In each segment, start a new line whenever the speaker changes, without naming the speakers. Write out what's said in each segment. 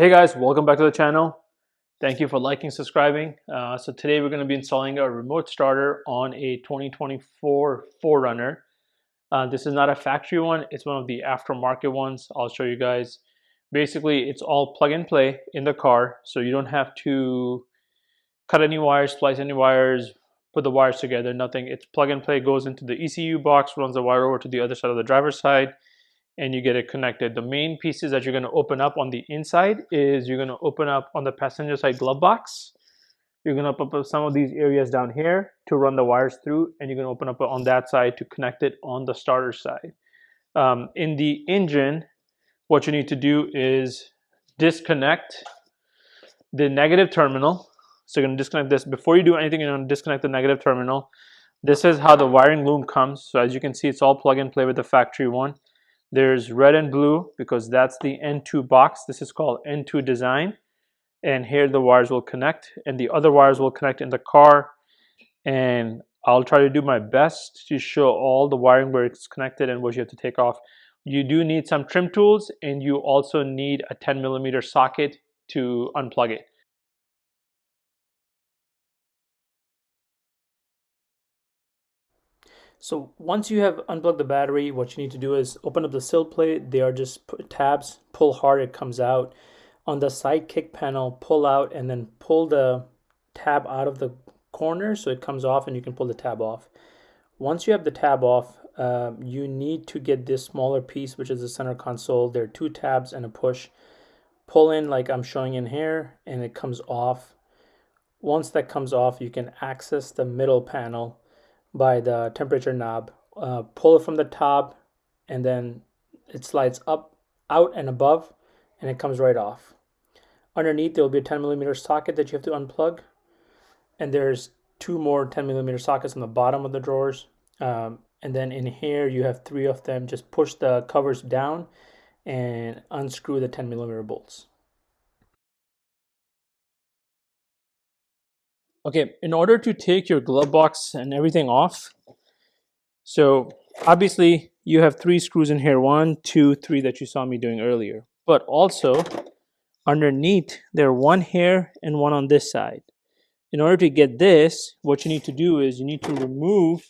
Hey guys, welcome back to the channel. Thank you for liking, subscribing. So today we're going to be installing a remote starter on a 2024 4Runner. This is not a factory one, it's one of the aftermarket ones. I'll show you guys. Basically, it's all plug and play in the car, so you don't have to cut any wires, splice any wires, put the wires together, nothing. It's plug and play, goes into the ECU box, runs the wire over to the other side of the driver's side, and you get it connected. The main pieces that you're going to open up on the inside is you're going to open up on the passenger side glove box. You're going to open up some of these areas down here to run the wires through, and you're going to open up on that side to connect it on the starter side. In the engine, what you need to do is disconnect the negative terminal. So you're going to disconnect this. Before you do anything, you're going to disconnect the negative terminal. This is how the wiring loom comes. So as you can see, it's all plug and play with the factory one. There's red and blue because that's the N2 box. This is called N2 design. And here the wires will connect and the other wires will connect in the car. And I'll try to do my best to show all the wiring where it's connected and what you have to take off. You do need some trim tools and you also need a 10mm socket to unplug it. So once you have unplugged the battery, what you need to do is open up the sill plate. They are just tabs, pull hard, it comes out. On the side kick panel, pull out and then pull the tab out of the corner so it comes off and you can pull the tab off. Once you have the tab off, you need to get this smaller piece, which is the center console. There are two tabs and a push. Pull in like I'm showing in here and it comes off. Once that comes off, you can access the middle panel by the temperature knob. Pull it from the top and then it slides up, out and above, and it comes right off. Underneath there will be a 10mm socket that you have to unplug, and there's two more 10mm sockets on the bottom of the drawers, and then in here you have three of them. Just push the covers down and unscrew the 10mm bolts. Okay, in order to take your glove box and everything off, so obviously you have three screws in here, 1, 2, 3 that you saw me doing earlier. But also underneath there are one here and one on this side. In order to get this, what you need to do is you need to remove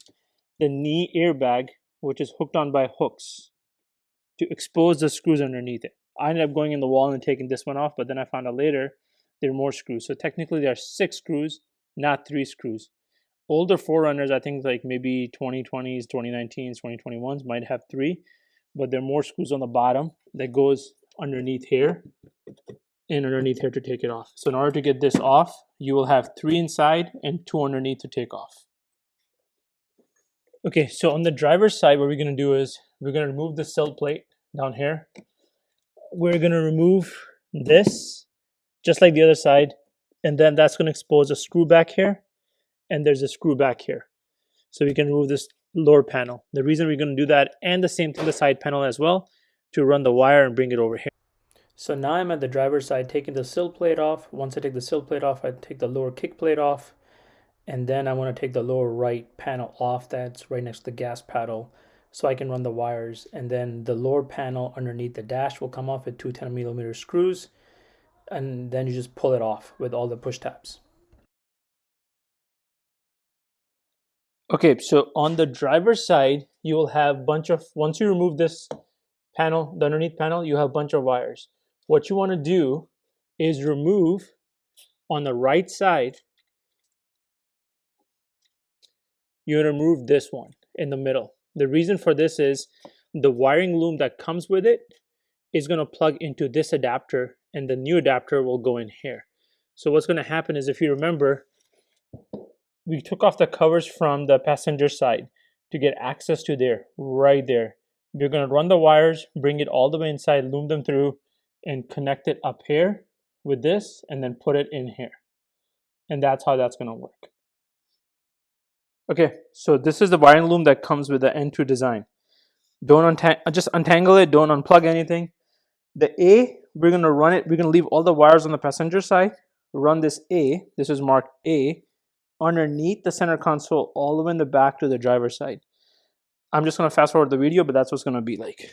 the knee airbag, which is hooked on by hooks, to expose the screws underneath it. I ended up going in the wall and taking this one off, but then I found out later there are more screws. So technically there are 6 screws, not 3 screws. Older 4Runners, I think like maybe 2020s, 2019s, 2021s might have 3, but there are more screws on the bottom that goes underneath here and underneath here to take it off. So in order to get this off, you will have 3 inside and 2 underneath to take off. Okay, so on the driver's side, what we're going to do is we're going to remove the sill plate down here. We're going to remove this just like the other side, and then that's going to expose a screw back here, and there's a screw back here. So we can remove this lower panel. The reason we're going to do that, and the same thing the side panel as well, to run the wire and bring it over here. So now I'm at the driver's side taking the sill plate off. Once I take the sill plate off, I take the lower kick plate off, and then I want to take the lower right panel off that's right next to the gas pedal so I can run the wires. And then the lower panel underneath the dash will come off with 2 10mm screws, and then you just pull it off with all the push tabs. Okay, so on the driver's side, you will have a bunch of, once you remove this panel, the underneath panel, you have a bunch of wires. What you want to do is remove on the right side, you're going to remove this one in the middle. The reason for this is the wiring loom that comes with it is going to plug into this adapter, and the new adapter will go in here. So what's going to happen is, if you remember, we took off the covers from the passenger side to get access to there, right there. We're going to run the wires, bring it all the way inside, loom them through, and connect it up here with this, and then put it in here. And that's how that's going to work. Okay, so this is the wiring loom that comes with the N2 design. Don't just untangle it, don't unplug anything. The A, we're going to run it, we're going to leave all the wires on the passenger side, run this A, this is marked A, underneath the center console all the way in the back to the driver's side. I'm just going to fast forward the video, but that's what's going to be like.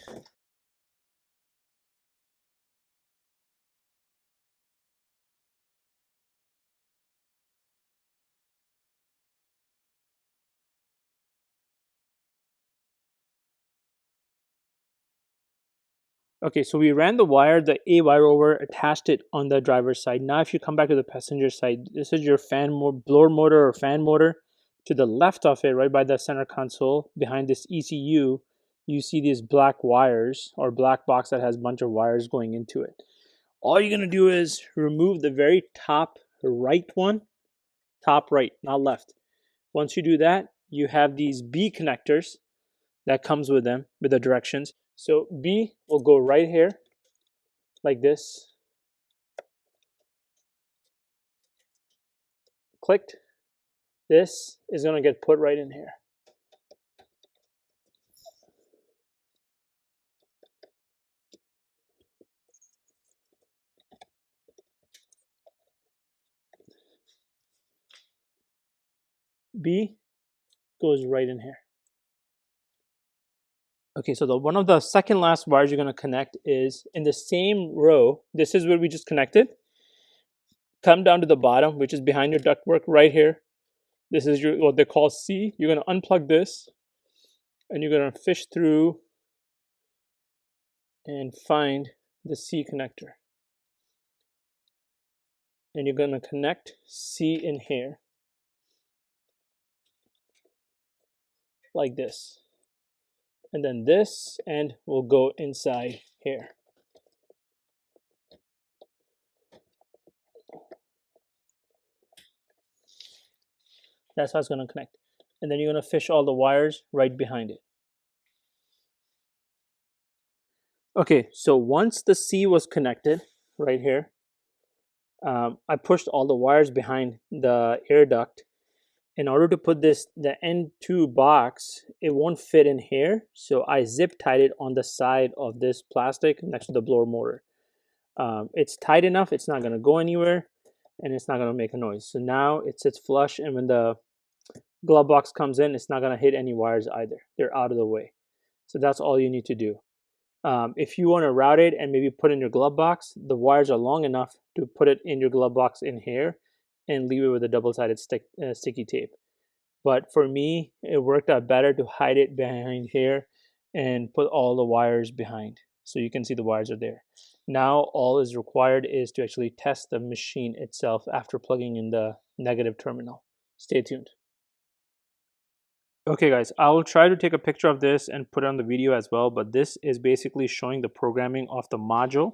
Okay, so we ran the wire, the A wire over, attached it on the driver's side. Now if you come back to the passenger side, this is your blower motor or fan motor. To the left of it, right by the center console, behind this ECU, you see these black wires or black box that has a bunch of wires going into it. All you're gonna do is remove the very top right one, top right, not left. Once you do that, you have these B connectors that comes with them, with the directions. So B will go right here, like this. Clicked. This is gonna get put right in here. B goes right in here. Okay, so one of the second last wires you're gonna connect is in the same row. This is where we just connected. Come down to the bottom, which is behind your ductwork right here. This is your what they call C. You're gonna unplug this, and you're gonna fish through and find the C connector. And you're gonna connect C in here, like this. And then this end will go inside here. That's how it's going to connect. And then you're going to fish all the wires right behind it. Okay, so once the C was connected right here, I pushed all the wires behind the air duct. In order to put the N2 box, it won't fit in here. So I zip tied it on the side of this plastic next to the blower motor. It's tight enough, it's not going to go anywhere, and it's not going to make a noise. So now it sits flush, and when the glove box comes in, it's not going to hit any wires either. They're out of the way. So that's all you need to do. If you want to route it and maybe put in your glove box, the wires are long enough to put it in your glove box in here and leave it with a double-sided sticky tape. But for me, it worked out better to hide it behind here and put all the wires behind, so you can see the wires are there. Now all is required is to actually test the machine itself after plugging in the negative terminal. Stay tuned. Okay guys, I will try to take a picture of this and put it on the video as well, but this is basically showing the programming of the module,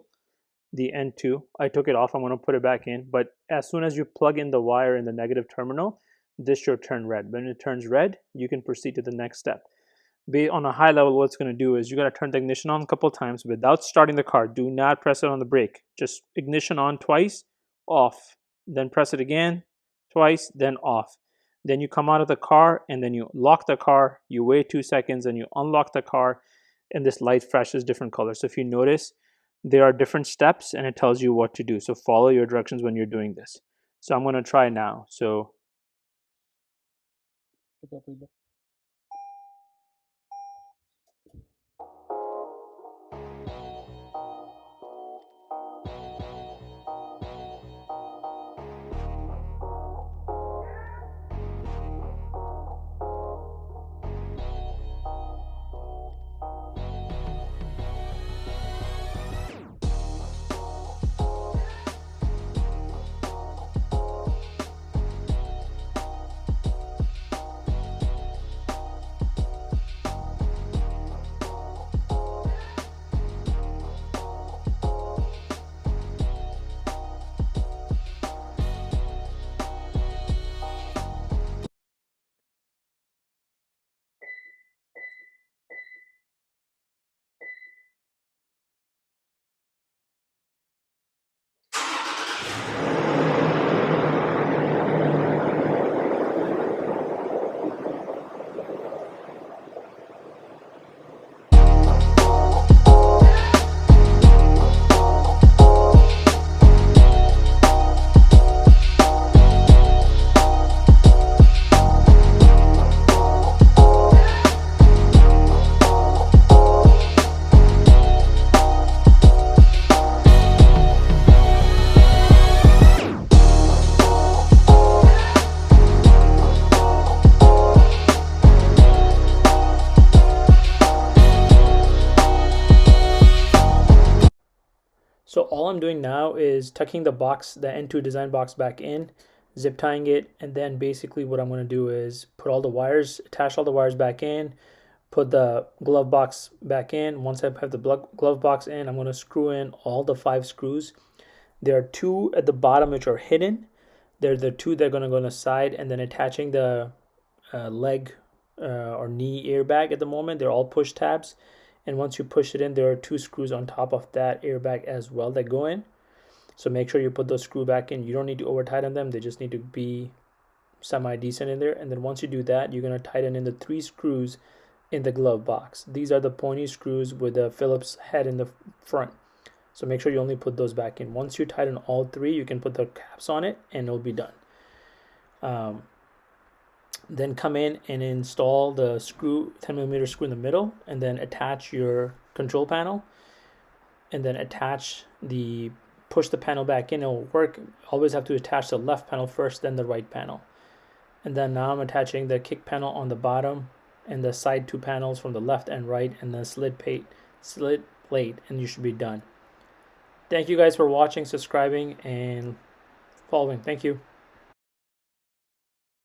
the N2. I took it off, I'm going to put it back in, but as soon as you plug in the wire in the negative terminal, this should turn red. When it turns red, you can proceed to the next step. On a high level, what it's going to do is you got to turn the ignition on a couple times without starting the car. Do not press it on the brake. Just ignition on twice, off. Then press it again, twice, then off. Then you come out of the car and then you lock the car. You wait 2 seconds and you unlock the car, and this light flashes different colors. So if you notice, there are different steps and it tells you what to do. So follow your directions when you're doing this. So I'm going to try now. So I'm doing now is tucking the box, the N2 design box back in, zip tying it, and then basically what I'm going to do is put all the wires, attach all the wires back in, put the glove box back in. Once I have the glove box in, I'm going to screw in all the 5 screws. There are 2 at the bottom which are hidden. They're the 2 that are going to go on the side, and then attaching the leg or knee airbag at the moment. They're all push tabs. And once you push it in, there are 2 screws on top of that airbag as well that go in. So make sure you put those screws back in. You don't need to over tighten them. They just need to be semi-decent in there. And then once you do that, you're going to tighten in the 3 screws in the glove box. These are the pointy screws with the Phillips head in the front. So make sure you only put those back in. Once you tighten all 3, you can put the caps on it and it'll be done. Then come in and install the screw, 10mm screw in the middle, and then attach your control panel, and then push the panel back in. It'll work. Always have to attach the left panel first, then the right panel. And then now I'm attaching the kick panel on the bottom and the side 2 panels from the left and right, and the slit plate, and you should be done. Thank you guys for watching, subscribing, and following. Thank you.